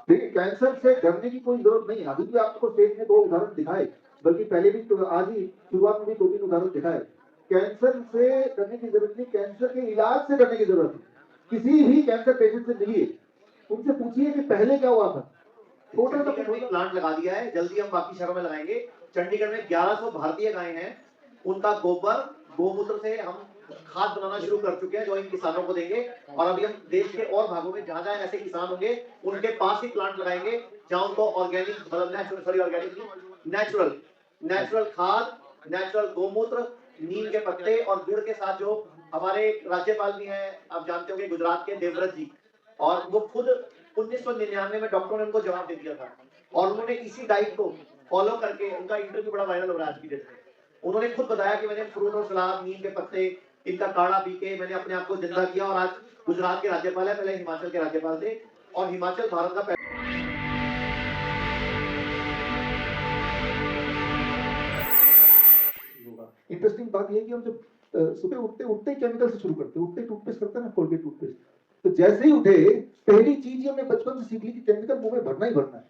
देखिए कैंसर से डरने की कोई जरूरत नहीं है। अभी भी आपको स्टेज में 2 उदाहरण दिखाए, बल्कि पहले भी तो आज ही शुरुआत में भी 2-3 उदाहरण दिखाए। कैंसर से डरने की जरूरत नहीं, कैंसर के इलाज से डरने की जरूरत है। किसी भी कैंसर पेशेंट से मिलिए, उनसे पूछिए कि पहले क्या हुआ था। चंडीगढ़ में प्लांट लगा दिया है, जल्दी हम बाकी शहरों में लगाएंगे। चंडीगढ़ में 1100 भारतीय गायें हैं, उनका गोबर गोमूत्र से हम खाद बनाना शुरू कर चुके हैं, जो इन किसानों को देंगे। और अभी हम देश के और भागों में जहां जहां ऐसे किसान होंगे उनके पास ही प्लांट लगाएंगे, जहां उनको ऑर्गेनिक मतलब नेचुरल खाद, नेचुरल गोमूत्र, नीम के पत्ते और गुड़ के साथ, जो हमारे राज्यपाल भी हैं, आप जानते होंगे, गुजरात के देवव्रत जी, और वो खुद 1999 में डॉक्टरों ने उनको जवाब दे दिया था, और उन्होंने इसी डाइट को फॉलो करके, उनका इंटरव्यू बड़ा वायरल हो रहा है आज की डेट में। उन्होंने खुद बताया कि मैंने फ्रूट और सलाद, नीम के पत्ते, इनका काढ़ा पी के मैंने अपने आप को जिंदा किया, और आज गुजरात के राज्यपाल है, पहले हिमाचल के राज्यपाल थे, और हिमाचल भारत का इंटरेस्टिंग बात यह है कि हम जब सुबह उठते ही केमिकल से शुरू करते हैं, उठते टूथपेस्ट करते हैं ना, कोलगेट टूथपेस्ट, तो जैसे ही उठे पहली चीज हमने बचपन से सीख ली कि केमिकल मुंह में भरना ही भरना है,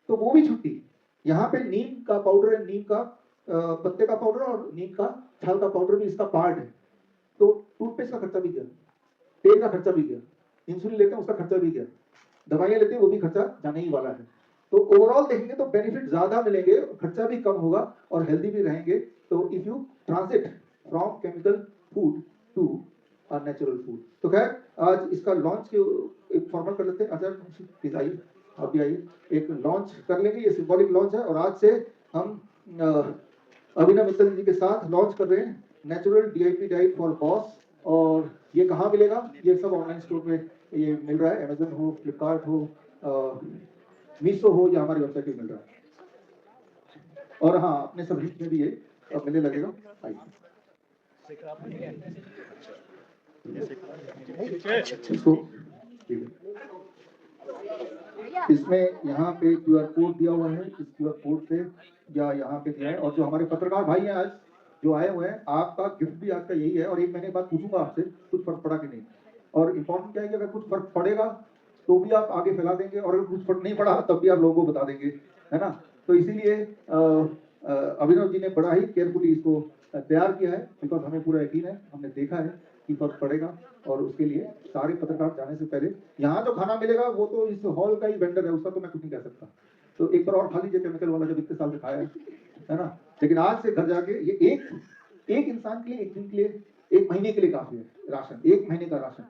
तो वो भी छुट्टी। यहाँ पे नीम का पाउडर है, नीम का पत्ते का पाउडर और नीम का छाल का पाउडर भी इसका पार्ट है। तो टूथपेस्ट का खर्चा भी गया, तेल का खर्चा भी गया, इंसुलिन लेते हैं उसका खर्चा भी गया, दवाइयां लेते हैं वो भी खर्चा जाने ही वाला है। तो ओवरऑल देखेंगे तो बेनिफिट ज्यादा मिलेंगे, खर्चा भी कम होगा और हेल्दी भी रहेंगे। तो if you transit from chemical food to natural food. तो खैर आज इसका लॉन्च के एक फॉर्मल कर लेते हैं। आचार्य प्लीज आइए, आप भी आइए, एक लॉन्च कर लेंगे। ये सिंबॉलिक लॉन्च है और आज से हम अभिनव मित्तल जी के साथ लॉन्च कर रहे हैं natural DIP diet for boss. और ये कहाँ मिलेगा? ये सब ऑनलाइन स्टोर में ये मिल रहा है, अमेजन हो, फ्लिपकार्ट हो, मीशो हो, या हमारी वेबसाइट पे मिल रहा है। और हाँ, अपने सब हिट में भी ये अब मिलने लगेगा। आइए इसको, इसमें यहाँ पे क्यूआर कोड दिया हुआ है, इस क्यूआर कोड से या यहाँ पे दिया है। और जो हमारे पत्रकार भाई हैं आज जो आए हुए हैं, आपका गिफ्ट भी आज का यही है। और एक महीने बाद पूछूंगा आपसे कुछ फर्क पड़ा कि नहीं। और इम्पोर्टेंट क्या है कि अगर कुछ फर्क पड़ेगा तो भी आप आगे फैला देंगे, और अगर कुछ फर्क नहीं पड़ा तब भी आप लोगों को बता देंगे, है ना। तो इसीलिए अभिनव जी ने बड़ा ही केयरफुली इसको तैयार किया है, बिकॉज हमें पूरा यकीन है, हमने देखा है कि फर्क पड़ेगा। और उसके लिए सारे पत्रकार जाने से पहले यहाँ जो खाना मिलेगा वो तो इस हॉल का ही वेंडर है, उसका तो मैं कुछ नहीं कह सकता। तो एक बार और खा लीजिए केमिकल वाला, जब इतने साल से खाया है ना। लेकिन आज से घर जाके ये एक इंसान के लिए, एक दिन के लिए, एक महीने के लिए काफी है राशन, एक महीने का राशन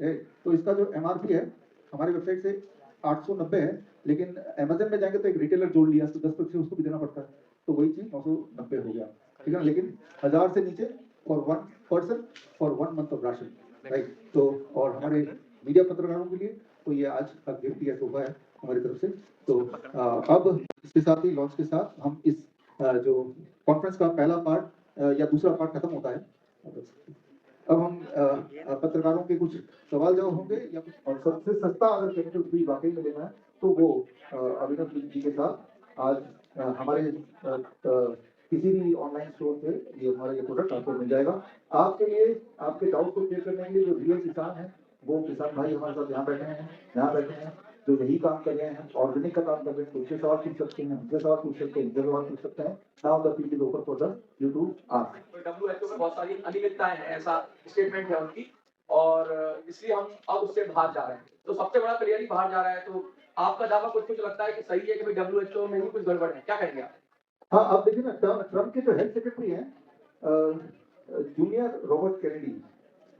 है। तो इसका जो एमआरपी है हमारी वेबसाइट से 890 है, लेकिन अमेजन में जाएंगे तो एक रिटेलर जोड़ लिया तो 10% उसको भी देना पड़ता है, तो वही चीज 990 हो गया, ठीक है ना। लेकिन 1000 से नीचे for 1 person for 1 month of ration, right. तो और हमारे मीडिया पत्रकारों के लिए तो ये आज का गिफ्ट या तोहफा है हमारी तरफ से। तो अब इसके साथ ही लॉन्च के साथ हम इस जो कॉन्फ्रेंस का पहला पार्ट या दूसरा पार्ट खत्म होता है। अब हम पत्रकारों के कुछ सवाल जवाब होंगे, या कुछ और सबसे सस्ता अगर केमिकल फ्री वाकई में लेना है तो वो अभिनव जी के साथ आज हमारे किसी भी ऑनलाइन स्टोर पे ये हमारा ये प्रोडक्ट आपको मिल जाएगा। आपके लिए आपके डाउट को क्लियर करने के लिए जो रियल किसान है, वो किसान भाई हमारे साथ यहाँ बैठे हैं जो यही काम कर रहे हैं, ऑर्गेनिक का काम कर रहे हैं, तो उसके सवाल पूछ सकते हैं, उनके सवाल पूछ सकते हैं, इनके सवाल पूछ सकते हैं। Now the people open for the YouTube ask. WHO में बहुत सारी अनियमितताएं हैं, ऐसा स्टेटमेंट है उनकी, और इसलिए हम अब उससे बाहर जा रहे हैं। तो सबसे बड़ा क्लियरली बाहर जा रहा है। तो आपका दावा कुछ लगता है कि सही है कि भाई WHO में ही कुछ गड़बड़ है, क्या कहेंगे आप? हाँ, अब देखिए ना, ट्रम्प के जो हेल्थ सेक्रेटरी हैं जूनियर रॉबर्ट कैनेडी,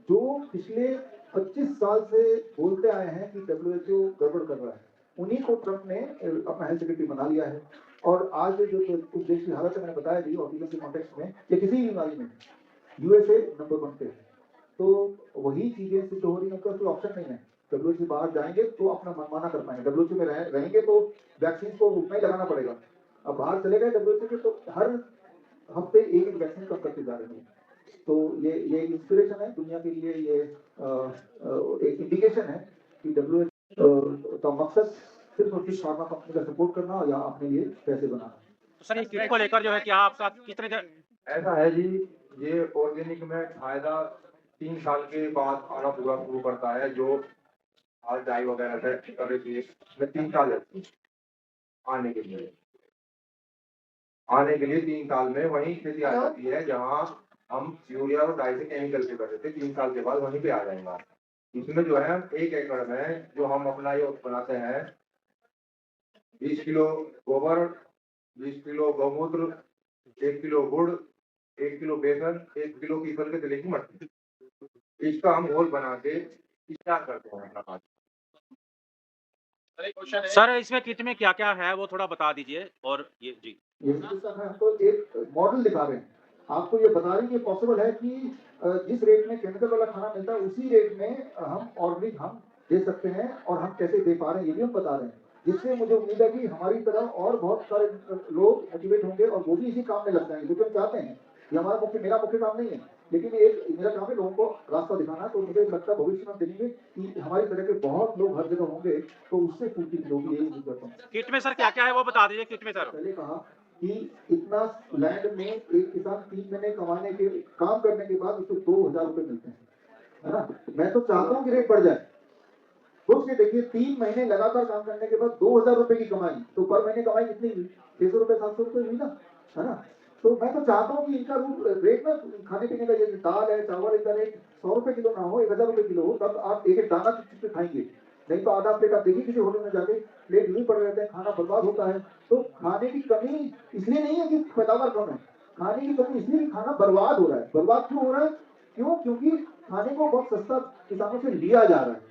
जो पिछले 25 साल से बोलते आए हैं कि WHO गड़बड़ कर रहा है, उन्हीं को ट्रम्प ने अपना हेल्थ सेक्रेटरी बना लिया है। और आज जो कुछ देश की हालत है मैंने बताया थी ऑफिस के कॉन्टेक्स्ट में, या किसी भी बीमारी में यूएसए नंबर 1 पे है। तो वही चीजें सिद्ध हो रही है, कोई ऑप्शन नहीं है। WHO से बाहर जाएंगे तो अपना मनमाना कर पाएंगे, WHO में रहेंगे तो वैक्सीन को उतना ही लगाना पड़ेगा। अब बाहर चले गए WHO के तो हर हफ्ते एक वैक्सीन कम करते जा रहे हैं। तो ये इंस्पिरेशन है दुनिया के लिए, ये एक इंडिकेशन है कि WHO का मकसद सिर्फ और सिर्फ फार्मा कंपनी का सपोर्ट करना या अपने लिए पैसे बनाना। तो सर ये किट को लेकर जो है कि आपका कितने ऐसा है जी, ये ऑर्गेनिक में फायदा 3 साल के बाद आना पूरा शुरू करता है। जो और डाई वगैरह से कर रही थी, मैं 3 साल लगती आने के लिए 3 साल में वही स्थिति आ जाती है जहाँ हम यूरिया और डाई से केमिकल से कर रहे थे, 3 साल के बाद वहीं पे आ जाएगा। इसमें जो है 1 एकड़ में जो हम अपना ये बनाते हैं 20 किलो गोबर, 20 किलो गौमूत्र, 1 किलो गुड़, 1 किलो बेसन, 1 किलो पीपल के तले की मट्टी, इसका हम घोल बना के तैयार करते हैं अपना खाद। सर इसमें किट में क्या क्या है वो थोड़ा बता दीजिए। और ये जी ये सर हमको एक मॉडल दिखा रहे हैं, आपको ये बता रहे हैं कि पॉसिबल है कि जिस रेट में केमिकल वाला खाना मिलता है उसी रेट में हम ऑर्गेनिक हम दे सकते हैं, और हम कैसे दे पा रहे हैं ये भी हम बता रहे हैं, जिससे मुझे उम्मीद है कि हमारी तरह और बहुत सारे लोग मोटिवेट होंगे और वो भी इसी काम में लग जाएंगे, क्योंकि हम चाहते हैं ये हमारा मेरा मुख्य काम नहीं है, लेकिन एक मेरा काम है लोगों को रास्ता दिखाना। तो मुझे लगता है भविष्य में हम देखेंगे कि हमारी तरह के बहुत लोग हर जगह होंगे, तो उससे पूर्ति होगी, यही उम्मीद करता हूँ। किट में सर क्या क्या है वो बता दीजिए किट में सर। पहले कहा कि इतना लैंड में एक किसान 3 महीने कमाने के काम करने के बाद उसको 2000 रुपए मिलते हैं, है ना। मैं तो चाहता हूँ कि रेट बढ़ जाए। सोच के देखिए 3 महीने लगातार काम करने के बाद 2000 रुपए की कमाई, तो पर महीने कमाई कितनी हुई? 600 रुपए 700 रुपए हुई ना, है ना। तो मैं तो चाहता हूँ कि इनका रेट ना खाने पीने का, जैसे दाल है चावल, इनका रेट 100 रुपए किलो ना हो, 1000 रुपए किलो हो, तब आप एक एक दाना चुप चुप खाएंगे। नहीं तो आधा प्लेट आप देखिए किसी होटल में जाके प्लेट यूं ही पड़ रहते हैं, खाना बर्बाद होता है। तो खाने की कमी इसलिए नहीं है कि पैदावार कम है, खाने की कमी इसलिए कि खाना बर्बाद हो रहा है। बर्बाद क्यों हो रहा है? क्यों? क्योंकि खाने को बहुत सस्ता किसानों से लिया जा रहा है।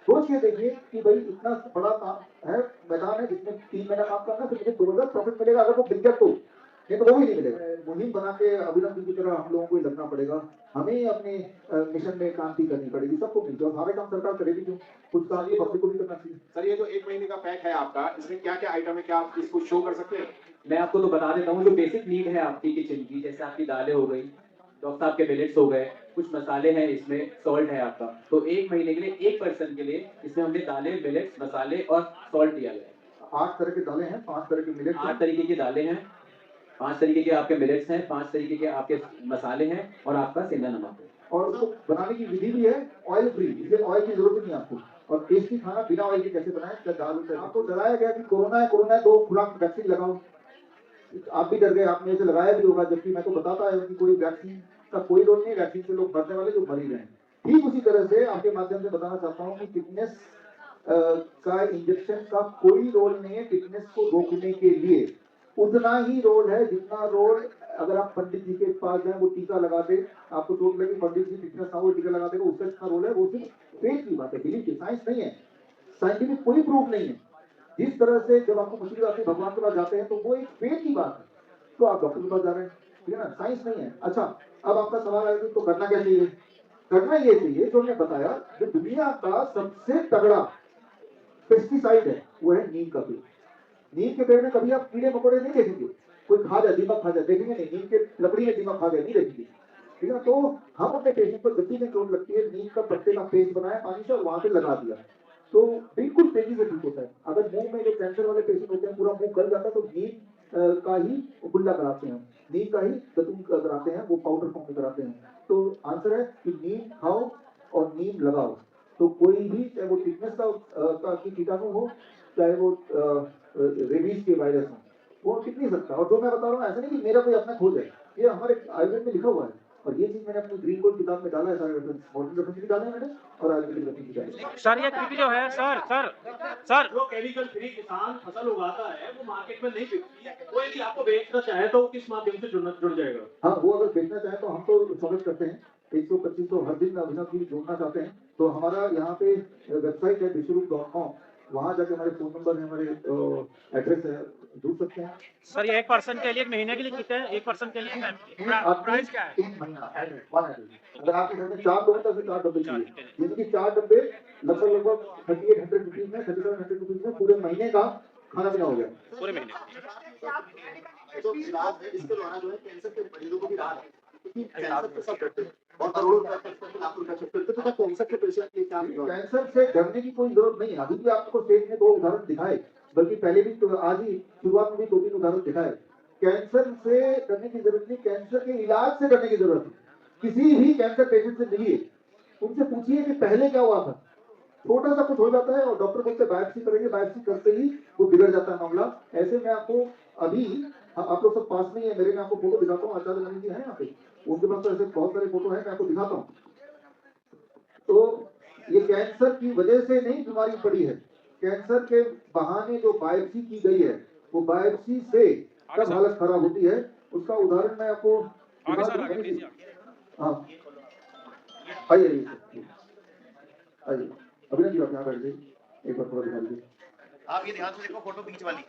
सोच के देखिए कि भाई इतना बड़ा काम है, मैदान है जिसमें 3 महीना काम करना, फिर मुझे 2000 प्रॉफिट मिलेगा अगर वो बिक गया तो, नहीं तो वो भी नहीं मिलेगा। मुहिम बना के अभिनव जी की तरह हम लोगों को ही लगना पड़ेगा, हमें अपने मिशन में क्रांति करनी पड़ेगी, सबको मिलकर। और सारे काम सरकार करेगी क्यों, कुछ काम ये पब्लिक को भी करना चाहिए। सर ये जो 1 महीने का पैक है आपका, इसमें क्या क्या आइटम है, क्या आप इसको शो कर सकते हैं? मैं आपको तो बता देता हूँ, जो बेसिक नीड है आपकी किचन की, जैसे आपकी दालें हो गई, डॉक्टर साहब के मिलेट्स हो गए, कुछ मसाले हैं, इसमें सॉल्ट है आपका। तो 1 महीने के लिए 1 पर्सन के लिए इसमें हमने दालें, मिलेट्स, मसाले और सॉल्ट दिया गया है। 8 तरह की दालें हैं, 5 तरह के मिलेट्स 8 तरीके की दालें हैं, 5 तरीके के आपके मिलेट्स हैं, 5 तरीके के आपके मसाले हैं और आपका सेंधा नमक है। और उसको बनाने की विधि भी है ऑयल फ्री, इसलिए ऑयल की जरूरत नहीं आपको। और टेस्टी खाना बिना ऑयल के कैसे बनाए, क्या दाल होता है। आपको डराया गया कि कोरोना है 2 खुराक वैक्सीन लगाओ, आप भी डर गए, आपने इसे लगाया भी होगा, जबकि मैं तो बताता है कि कोई वैक्सीन का कोई रोल नहीं, वैक्सीन से लोग मरने वाले जो मर ही रहे हैं। ठीक उसी तरह से आपके माध्यम से बताना चाहता हूँ कि फिटनेस का इंजेक्शन का कोई रोल नहीं है फिटनेस को रोकने के लिए। उतना ही रोल है जितना रोल अगर आप पंडित जी के पास जाए, वो टीका लगा दे, आपको चोट लगी, पंडित जी फिटनेस ना वो टीका लगा देगा, उसका जितना रोल है वो सिर्फ फेथ की बात है, बिलीफ की, साइंस नहीं है, साइंटिफिक कोई प्रूफ नहीं है। जिस तरह से जब आपको मुश्किल आती है भगवान के पास जाते हैं तो वो एक फेथ की बात है, तो आप डॉक्टर के पास जा रहे हैं, ठीक है ना, साइंस नहीं है। अच्छा, अब आपका सवाल है कि तो करना क्या चाहिए? करना ये चाहिए जो मैंने बताया, जो दुनिया का सबसे तगड़ा पेस्टिसाइड है वो है नीम का पेड़। नीम के पेड़ में कभी आप कीड़े मकोड़े नहीं देखेंगे, कोई खा जाए, दीमक खा जाए, देखेंगे नहीं। नीम के लकड़ी में दीमक खा जाए नहीं देखेंगे, ठीक है। तो हम अपने पेशेंट को जब भी चोट लगती है, नीम का पत्ते का पेस्ट बनाया पानी से और वहां पे लगा दिया, तो बिल्कुल तेजी से ठीक होता है। अगर मुंह में जो कैंसर वाले पेशेंट होते हैं पूरा मुंह गल जाता है, तो नीम का ही गुल्ला कराते हैं, नीम का ही दतून कराते हैं, वो पाउडर फॉर्म में कराते हैं। तो आंसर है कि नीम खाओ और नीम लगाओ, तो कोई भी, चाहे वो टिटनेस का कीटाणु हो, चाहे वो रेबीज के वायरस हो, वो टिक नहीं सकता। और जो मैं बता रहा हूँ ऐसा नहीं कि मेरा कोई अपना खोज है, ये हमारे आयुर्वेद में लिखा हुआ है, और ये चीज मैंने अपनी ग्रीन कोड किताब में डाला है, सारे रेफरेंस, मॉडर्न रेफरेंस भी डाले हैं मैंने और आयुर्वेदिक रेफरेंस भी डाले हैं। सर ये किट जो है सर जो केमिकल फ्री किसान फसल उगाता है वो मार्केट में नहीं बिकती है, वो यदि आपको बेचना चाहे तो किस माध्यम से जुड़ जाएगा? हाँ, वो अगर बेचना चाहे तो हम तो स्वागत करते हैं, 125 हर दिन अभिनव जी जोड़ना चाहते हैं तो हमारा यहाँ पे वेबसाइट है विश्वरूप.com, वहाँ जाके हमारे फोन नंबर है, हमारे एड्रेस है, जुड़ सकते हैं। सर ये 1 पर्सन के लिए 1 महीने के लिए किट है, 1 पर्सन के लिए प्राइस क्या है? 1 महीना अगर आपके घर में 4 लोग हैं तो 4 डब्बे चाहिए, जिनकी 4 डब्बे लगभग 3800 रुपीज में, 3700 रुपीज में पूरे महीने का खाना पीना हो गया पूरे महीने। तो इलाज है इसके द्वारा जो है कैंसर के मरीजों को भी राहत है, क्योंकि कैंसर तो सब डरते हैं और करोड़ों रुपए खर्च करके लाखों रुपए खर्च करते हैं, तो कैंसर के पेशेंट के क्या? कैंसर से डरने की कोई जरूरत नहीं है। अभी भी आपको स्टेज में 2 उदाहरण दिखाए, बल्कि पहले भी तो आज ही शुरुआत में भी 2-3 उदाहरण दिखाए। कैंसर से डरने की जरूरत नहीं, कैंसर के इलाज से डरने की जरूरत है। किसी भी कैंसर पेशेंट से मिलिए, उनसे पूछिए कि पहले क्या हुआ था, छोटा सा कुछ हो जाता है और डॉक्टर बोलते बायोप्सी करेंगे, बायोप्सी करते ही वो बिगड़ जाता है मामला। ऐसे में आपको अभी आप लोग सब पास नहीं है मेरे, मैं आपको फोटो दिखाता हूँ, आचार्य मणि जी हैं यहाँ पे, उनके पास तो ऐसे बहुत सारे फोटो हैं, मैं आपको दिखाता हूँ। तो ये कैंसर की वजह से नहीं बीमारी पड़ी है, कैंसर के बहाने जो बायोप्सी की गई है, वो बायोप्सी से कब हालत खराब होती है उसका उदाहरण मैं आपको दिखा दूं। हाँ आइए आइए, अभिनव जी आप यहाँ बैठ जाइए, एक बार थोड़ा दिखा दीजिए। आप ये ध्यान से देखो फोटो बीच वाली,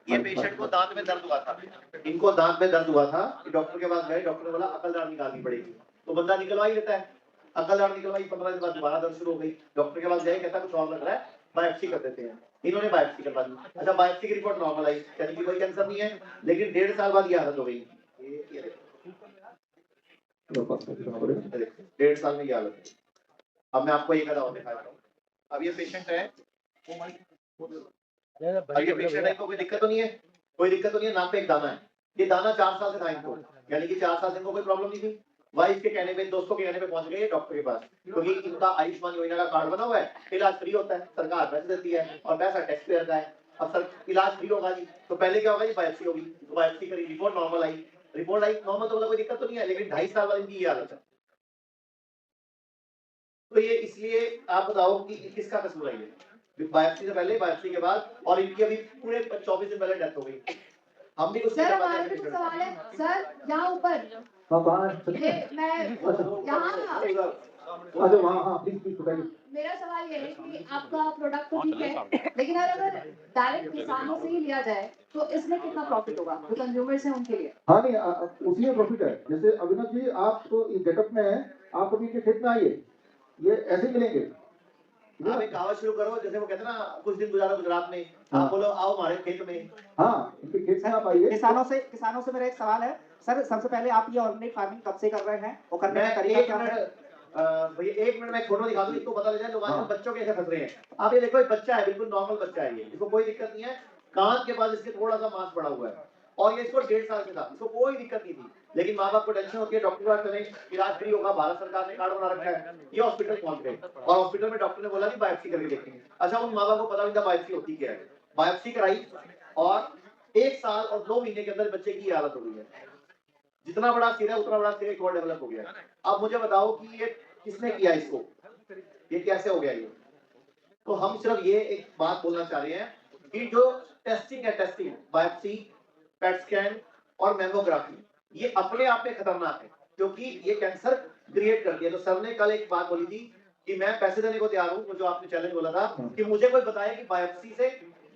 ये पेशेंट को दांत में दर्द हुआ था, इनको दांत में दर्द हुआ था, डॉक्टर के पास गए, डॉक्टर ने बोला अकलदार निकालनी पड़ेगी, तो बंदा निकलवा ही लेता है, अकलदार निकलवाई, 15 दिन बाद दोबारा दर्द शुरू हो गई, डॉक्टर के पास गए, कहता कुछ और लग रहा है, बायोप्सी कर देते हैं। इन्होंने बायोप्सी करवा दी, अच्छा बायोप्सी की रिपोर्ट नॉर्मल आई, यानी कि कोई कैंसर नहीं है, लेकिन 1.5 साल बाद ये हालत हो गई। 1.5 साल में ये हालत है। अब मैं आपको एक आधा और दिखा रहा हूँ। अब ये पेशेंट है, अब ये पेशेंट है, इनको कोई दिक्कत तो नहीं है, कोई दिक्कत तो नहीं है, नाक पे एक दाना है, ये दाना 4 साल से था इनको, यानी कि 4 साल से इनको कोई प्रॉब्लम नहीं थी। वाइफ के कहने पे, दोस्तों के कहने पे पहुंच गए डॉक्टर के पास, क्योंकि इनका आयुष्मान योजना का कार्ड बना हुआ है, इलाज फ्री होता है, सरकार पैसे देती है और पैसा टैक्स पेयर का है। अब सर इलाज फ्री होगा जी, तो पहले क्या होगा जी, बायोप्सी होगी, तो बायोप्सी करी, रिपोर्ट नॉर्मल आई, रिपोर्ट आई नॉर्मल, तो मतलब कोई दिक्कत तो नहीं है, लेकिन 2.5 साल बाद इनकी ये हालत है। तो ये इसलिए आप बताओ कि किसका कसूर है ये, बायोप्सी से पहले, बायोप्सी के बाद, और इनकी अभी पूरे 24 दिन पहले डेथ हो गई। हम भी उसके सर हमारे भी कुछ सवाल है सर, यहाँ ऊपर ये मैं यहाँ अच्छा वहाँ, हाँ प्लीज बताइए। मेरा सवाल ये है कि आपका प्रोडक्ट तो ठीक है, लेकिन अगर डायरेक्ट किसानों से ही लिया जाए तो इसमें कितना प्रॉफिट होगा जो कंज्यूमर्स हैं उनके लिए? हाँ नहीं उसी में प्रॉफिट है। जैसे अभिनव जी आप तो इस गेटअप में है, आप कभी इनके खेत में आइए, ये ऐसे मिलेंगे। आप एक कहावत शुरू करो, जैसे वो कहते हैं ना, कुछ दिन गुजारा गुजरात में, हाँ। आप बोलो आओ हमारे खेत में। हाँ इनके खेत में आप आइए। किसानों से मेरा एक सवाल है सर, सबसे पहले आप ये ऑर्गेनिक फार्मिंग कब से कर रहे हैं और करने का तरीका क्या है? भैया 1 मिनट में फोटो दिखा दूं, इसको पता लग जाए लोग आजकल बच्चों कैसे फंस रहे हैं। आप ये देखो, एक बच्चा है, बिल्कुल नॉर्मल बच्चा है, ये इसको कोई दिक्कत नहीं है, कान के पास इसके थोड़ा सा मांस पड़ा हुआ है, और ये इसको 1.5 साल से था, इसको कोई दिक्कत नहीं थी, लेकिन माँ बाप को टेंशन होती है, डॉक्टर के पास चले, इलाज फ्री होगा, भारत सरकार ने कार्ड बना रखा है, ये हॉस्पिटल पहुंच गए और हॉस्पिटल में डॉक्टर ने बोला कि बायोप्सी करके देखेंगे। अच्छा उन माँ बाप को पता नहीं था बायोप्सी होती क्या है, बायोप्सी कराई और 1 साल और 2 महीने के अंदर बच्चे की हालत हो गई है, जितना बड़ा सिर है उतना बड़ा सिर एक और डेवलप हो गया। अब मुझे बताओ कि ये किसने किया इसको, ये कैसे हो गया ये? तो हम सिर्फ ये एक बात बोलना चाह रहे हैं कि जो टेस्टिंग है, टेस्टिंग बायोप्सी, पेट स्कैन और मेमोग्राफी, ये अपने आप में खतरनाक है, क्योंकि ये कैंसर क्रिएट करती है। तो सर ने कल एक बात बोली थी कि मैं पैसे देने को तैयार हूँ, जो आपने चैलेंज बोला था कि मुझे कोई बताए कि बायोप्सी से,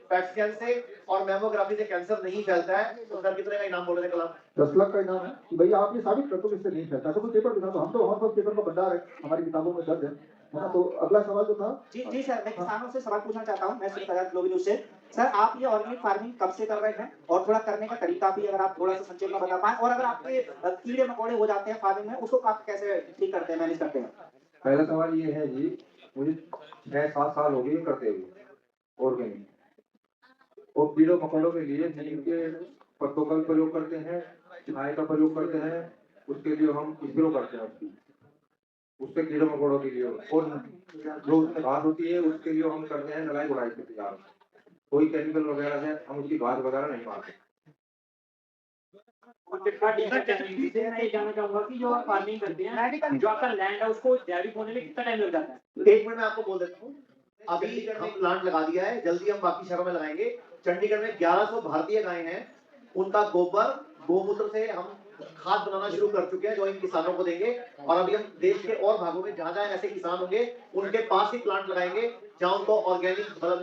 पेट स्कैन से और मेमोग्राफी से कैंसर नहीं फैलता है, तो सर कितने का इनाम बोल रहे थे कल आप? 10 लाख का इनाम है कि भैया आप ये साबित कर दो कि इससे नहीं फैलता। तो कोई पेपर दिखा दो, हम तो हमारे पास पेपर का भंडार है, हमारी किताबों में दर्ज है ना। तो अगला सवाल जो था जी सर, मैं किसानों से सवाल पूछना चाहता हूँ, मैं सुनील आजाद ग्लोबल न्यूज से। सर आप ये ऑर्गेनिक फार्मिंग कब से कर रहे हैं और थोड़ा करने का तरीका भी अगर आप थोड़ा सा संक्षेप में बता पाएं, और अगर आपके कीड़े मकोड़े हो जाते हैं फार्मिंग में, उसको आप कैसे ठीक करते हैं, मैनेज करते हैं? पहला सवाल ये है जी, मुझे 6-7 साल हो गए करते हुए ऑर्गेनिक, और कीड़ों मकोड़ों के लिए नीम के पत्तों का प्रयोग करते हैं, छाए का प्रयोग करते हैं, उसके लिए हम स्प्रे करते हैं उससे कीड़ों मकोड़ों के लिए, और जो उसमें घास होती है उसके लिए हम करते हैं नलाई गुड़ाई से तैयार, कोई केमिकल वगैरह से हम उसकी घास वगैरह नहीं मारते। मैं ये जानना चाहूंगा कि जो आप फार्मिंग करते हैं, जो आपका लैंड है उसको जैविक होने में कितना टाइम लग जाता है? 1 मिनट में आपको बोल देता हूँ। अभी हम प्लांट लगा दिया है, जल्दी हम बाकी शहरों में लगाएंगे। चंडीगढ़ में 1100 भारतीय गायें हैं, उनका गोबर गोमूत्र से हम खाद बनाना शुरू कर चुके हैं, जो इन किसानों को देंगे। और अभी हम देश के और भागों में जहाँ जहाँ ऐसे किसान होंगे उनके पास ही प्लांट लगाएंगे, जहाँ उनको ऑर्गेनिक, मतलब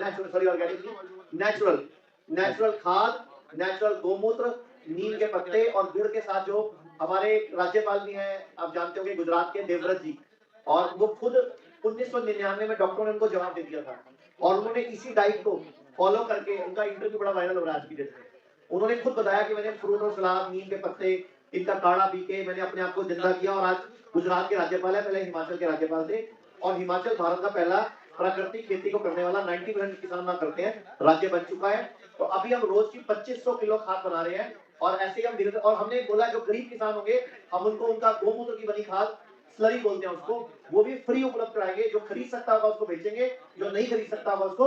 नेचुरल खाद, नेचुरल गोमूत्र, नीम के पत्ते और गुड़ के साथ, जो हमारे राज्यपाल भी हैं, आप जानते होंगे, गुजरात के देवव्रत जी, और वो खुद 1999 में डॉक्टरों ने उनको जवाब दे दिया था, और उन्होंने इसी डाइट को फॉलो करके, उनका इंटरव्यू बड़ा वायरल हो रहा है आज की डेट में, उन्होंने खुद बताया कि मैंने फ्रूट और सलाद, नीम के पत्ते, इनका काढ़ा पी के मैंने अपने आप को जिंदा किया। और आज गुजरात के राज्यपाल है, पहले हिमाचल के राज्यपाल थे, और हिमाचल भारत का पहला प्राकृतिक खेती को करने वाला 90% किसान ना करते हैं राज्य बन चुका है। तो अभी हम रोज की 2500 किलो खाद बना रहे हैं, और ऐसे ही हम धीरे, और हमने बोला जो गरीब किसान होंगे हम उनको उनका गोमूत्र की बनी खाद स्लरी बोलते हैं उसको, वो भी फ्री उपलब्ध कराएंगे। जो खरीद सकता होगा उसको बेचेंगे, जो नहीं खरीद सकता होगा उसको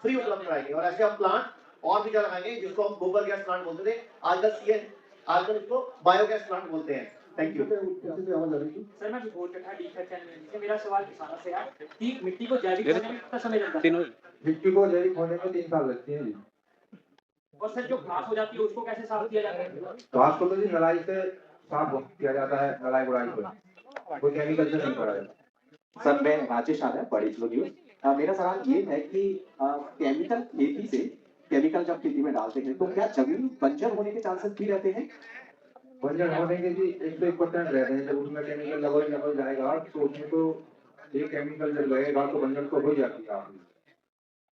फ्री उपलब्ध कराएंगे। और ऐसे हम प्लांट और भी जगह लगाएंगे जिसको हम गोबर गैस प्लांट बोलते थे, आजकल उसको बायोगैस प्लांट बोलते हैं। Thank you. सर मैं बोल रहा था डीकर चैनल से, मेरा सवाल किसानों से है कि मिट्टी को जैविक होने में कितना समय लगता है? मिट्टी को जैविक होने में 3 साल लगते हैं जी। और सर जो घास हो जाती है उसको कैसे साफ किया जाता है? घास को तो जी नलाई से साफ किया जाता है, नलाई गुड़ाई से, कोई केमिकल से नहीं करा जाता। सर मैं राजेश आनंद बड़ी न्यूज। मेरा सवाल ये है कि केमिकल खेती से केमिकल जब खेती में डालते हैं तो क्या जमीन बंजर होने के चांसेस भी रहते हैं? बंजर होने के जी 101% रहते हैं। जब उसमें केमिकल लगा जाएगा तो उसमें तो एक केमिकल जब लगेगा तो बंजर तो हो जाती है।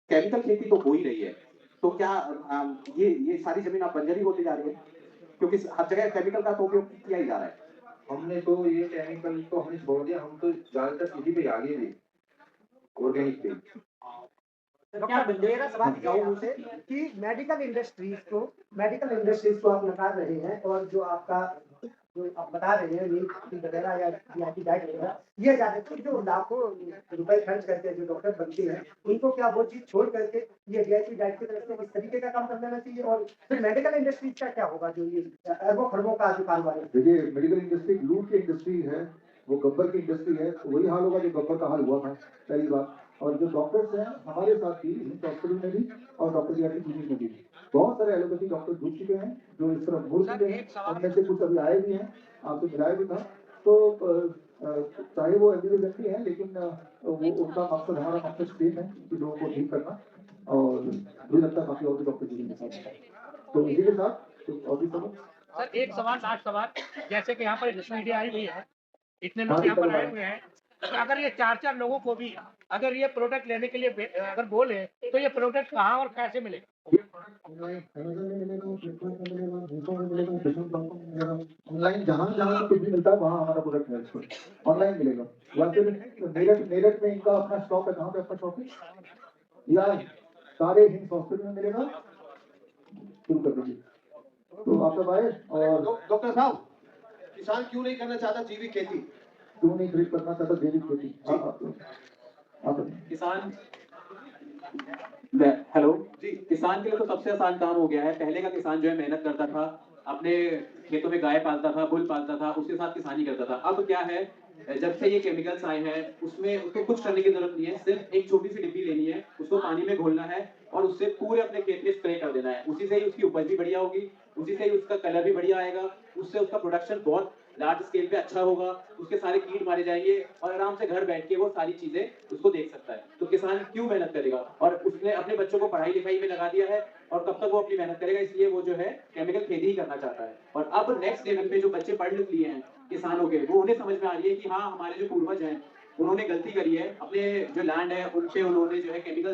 केमिकल खेती तो हो ही रही है, तो क्या ये सारी जमीन आप बंजर ही होती जा रही है? क्योंकि हर जगह केमिकल का तो उपयोग किया ही जा रहा है। हमने तो ये केमिकल तो हमने छोड़ दिया, हम तो ज्यादातर इसी पे आ गए थे, ऑर्गेनिक पे। क्या मेरा सवाल ये है आपसे कि मेडिकल इंडस्ट्रीज को आप लगा रहे हैं, और जो आपका जो आप बता रहे हैं नीट वगैरह या वीआईपी डाइट वगैरह, ये जाने तो जो लाखों रुपए खर्च करके जो डॉक्टर बनते हैं उनको क्या वो चीज छोड़ करके ये वीआईपी डाइट की तरफ से इस तरीके का काम कर लेना चाहिए? और फिर मेडिकल इंडस्ट्रीज का क्या होगा जो ये अरबों खरबों का जो कारोबार है? देखिए, मेडिकल इंडस्ट्री लूट की इंडस्ट्री है, वो गब्बर की इंडस्ट्री है। तो वही हाल होगा जो गब्बर का हाल हुआ था पहली बार। और जो डॉक्टर्स हैं हमारे साथ भी हॉस्पिटल में भी और डॉक्टर की क्लिनिक में भी बहुत सारे एलोपैथी डॉक्टर जुट चुके हैं जो इस तरफ मुड़ चुके हैं। उनमें से कुछ अभी आए भी हैं, आपसे मिलाया भी था। तो चाहे वो एमबीबीएस हैं, लेकिन वो उनका मकसद, हमारा मकसद सेम है कि लोगों को ठीक करना। और मुझे लगता है बाकी और भी डॉक्टर जुड़ेंगे साथ। तो इसी के साथ और भी सब सर एक सवाल, लास्ट सवाल, जैसे कि यहाँ पर मीडिया आई हुई है, इतने लोग यहाँ पर आए हुए हैं, तो अगर ये 4 लोगों को भी अगर ये प्रोडक्ट लेने के लिए अगर बोले तो ये प्रोडक्ट कहाँ और कैसे मिलेगा? ऑनलाइन जहाँ कुछ भी मिलता है वहाँ हमारा प्रोडक्ट है, ऑनलाइन मिलेगा। या फिर मेरठ में इनका अपना स्टॉक है, कहाँ पे अपना शॉप है, या सारे हिंद हॉस्पिटल में मिलेगा, शुरू कर दीजिए। तो आप सब आए। और डॉक्टर साहब, किसान क्यों नहीं करना चाहता जैविक खेती? क्यों नहीं खरीद करना चाहता जैविक खेती? किसान, हेलो जी, किसान के लिए तो सबसे आसान काम हो गया है। पहले का किसान जो है मेहनत करता था, अपने खेतों में गाय पालता था, बुल पालता था, उसके साथ किसानी करता था। अब क्या है, जब से ये केमिकल्स आए हैं उसमें उसको कुछ करने की जरूरत नहीं है, सिर्फ एक छोटी सी डिब्बी लेनी है, उसको पानी में घोलना है और उससे पूरे अपने खेत में स्प्रे कर देना है। उसी से ही उसकी उपज भी बढ़िया होगी, उसी से ही उसका कलर भी बढ़िया आएगा, उससे उसका प्रोडक्शन बहुत लार्ज स्केल पे अच्छा होगा, उसके सारे कीट मारे जाएंगे और आराम से घर बैठ के वो सारी चीजें उसको देख सकता है। तो किसान क्यों मेहनत करेगा? और उसने अपने बच्चों को पढ़ाई लिखाई में लगा दिया है और कब तक वो अपनी मेहनत करेगा, इसलिए वो जो है केमिकल खेती ही करना चाहता है। और अब नेक्स्ट लेवल पे जो बच्चे पढ़ लिख लिए हैं किसानों के, वो उन्हें समझ में आ रही है कि हाँ, हमारे जो पूर्वज हैं उन्होंने गलती करी है, अपने जो लैंड है उन पे उन्होंने जो है केमिकल